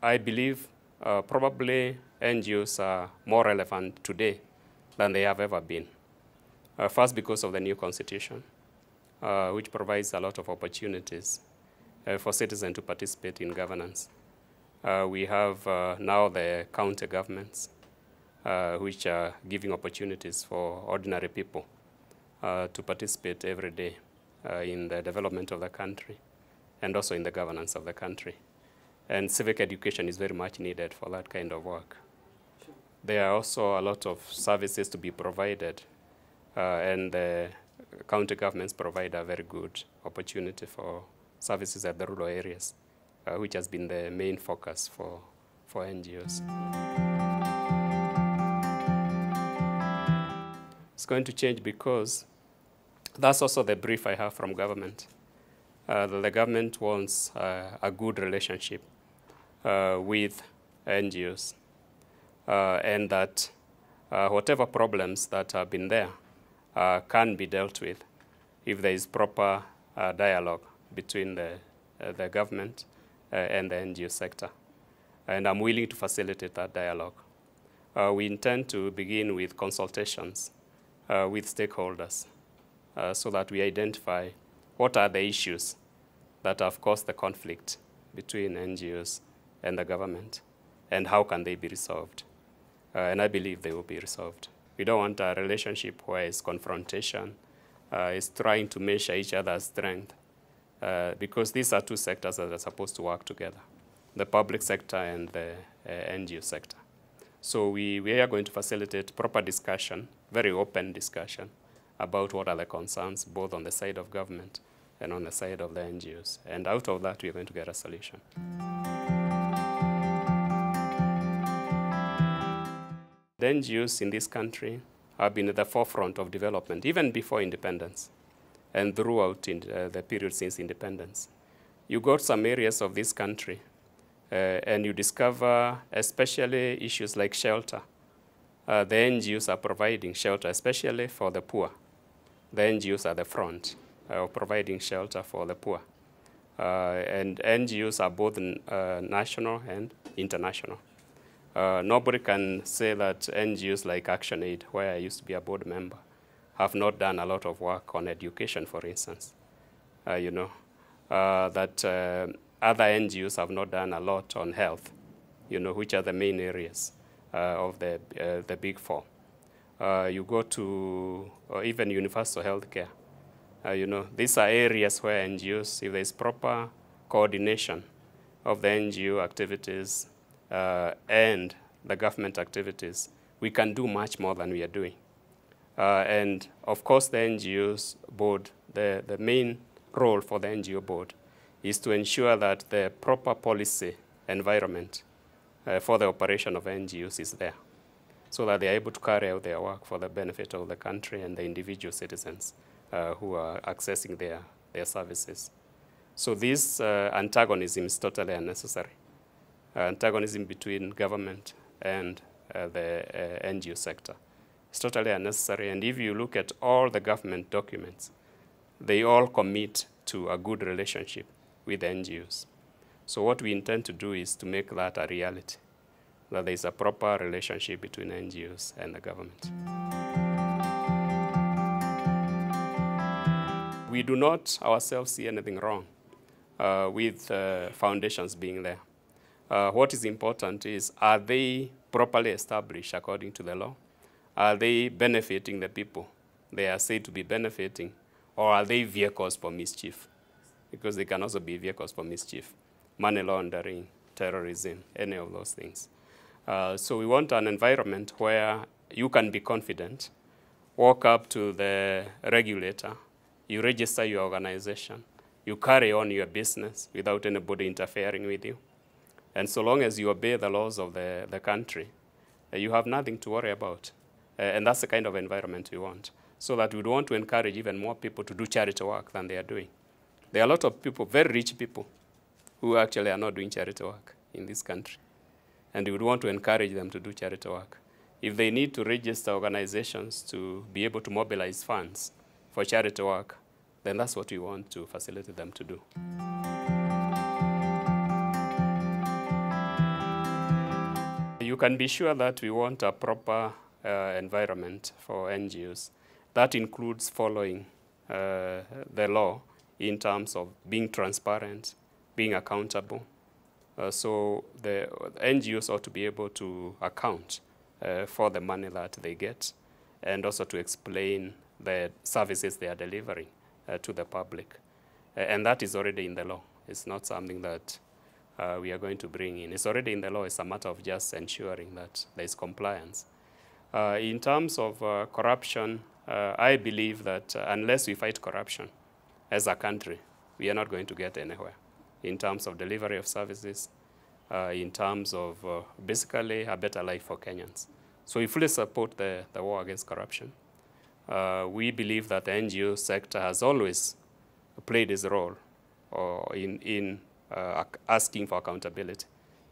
I believe probably NGOs are more relevant today than they have ever been. First, because of the new constitution, which provides a lot of opportunities for citizens to participate in governance. We have now the county governments, which are giving opportunities for ordinary people to participate every day in the development of the country and also in the governance of the country. And civic education is very much needed for that kind of work. Sure. There are also a lot of services to be provided, and the county governments provide a very good opportunity for services at the rural areas, which has been the main focus for NGOs. It's going to change because that's also the brief I have from government. The government wants a good relationship with NGOs, and that whatever problems that have been there can be dealt with if there is proper dialogue between the government and the NGO sector. And I'm willing to facilitate that dialogue. We intend to begin with consultations with stakeholders so that we identify what are the issues that have caused the conflict between NGOs and the government, and how can they be resolved. And I believe they will be resolved. We don't want a relationship where it's confrontation, it's trying to measure each other's strength, because these are two sectors that are supposed to work together, the public sector and the NGO sector. So we are going to facilitate proper discussion, very open discussion, about what are the concerns, both on the side of government and on the side of the NGOs. And out of that, we are going to get a solution. The NGOs in this country have been at the forefront of development, even before independence, and throughout the period since independence. You go to some areas of this country, and you discover especially issues like shelter. The NGOs are providing shelter, especially for the poor. The NGOs are the front of providing shelter for the poor. And NGOs are both national and international. Nobody can say that NGOs like ActionAid, where I used to be a board member, have not done a lot of work on education, for instance. That other NGOs have not done a lot on health, which are the main areas of the big four. You go to even universal healthcare. These are areas where NGOs, if there is proper coordination of the NGO activities and the government activities, we can do much more than we are doing. And of course, the NGOs board, the main role for the NGO board is to ensure that the proper policy environment for the operation of NGOs is there, so that they are able to carry out their work for the benefit of the country and the individual citizens who are accessing their services. So this antagonism is totally unnecessary. Antagonism between government and the NGO sector. It's totally unnecessary. And if you look at all the government documents, they all commit to a good relationship with NGOs. So what we intend to do is to make that a reality, that there is a proper relationship between NGOs and the government. We do not ourselves see anything wrong with foundations being there. What is important is, are they properly established according to the law? Are they benefiting the people they are said to be benefiting? Or are they vehicles for mischief? Because they can also be vehicles for mischief. Money laundering, terrorism, any of those things. So we want an environment where you can be confident, walk up to the regulator, you register your organization, you carry on your business without anybody interfering with you. And so long as you obey the laws of the country, you have nothing to worry about. And that's the kind of environment we want. So that we want to encourage even more people to do charity work than they are doing. There are a lot of people, very rich people, who actually are not doing charity work in this country. And we would want to encourage them to do charity work. If they need to register organizations to be able to mobilize funds for charity work, then that's what we want to facilitate them to do. You can be sure that we want a proper environment for NGOs. That includes following the law in terms of being transparent, being accountable. So the NGOs ought to be able to account for the money that they get, and also to explain the services they are delivering to the public. And that is already in the law. It's not something that we are going to bring in. It's already in the law. It's a matter of just ensuring that there is compliance. In terms of corruption, I believe that unless we fight corruption as a country, we are not going to get anywhere in terms of delivery of services, in terms of basically a better life for Kenyans. So we fully support the war against corruption. We believe that the NGO sector has always played its role in asking for accountability.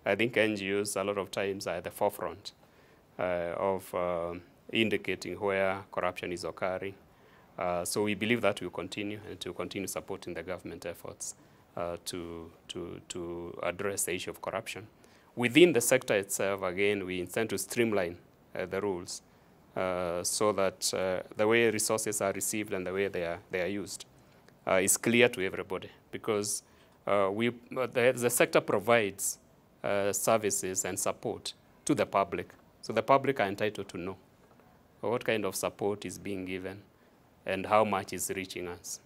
I think NGOs a lot of times are at the forefront of indicating where corruption is occurring. So we believe that will continue, and to continue supporting the government efforts to address the issue of corruption. Within the sector itself, again, we intend to streamline the rules so that the way resources are received and the way they are used is clear to everybody, because the sector provides services and support to the public. So the public are entitled to know what kind of support is being given and how much is reaching us.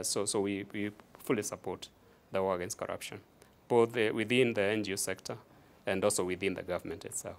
So we fully support the war against corruption, both within the NGO sector and also within the government itself.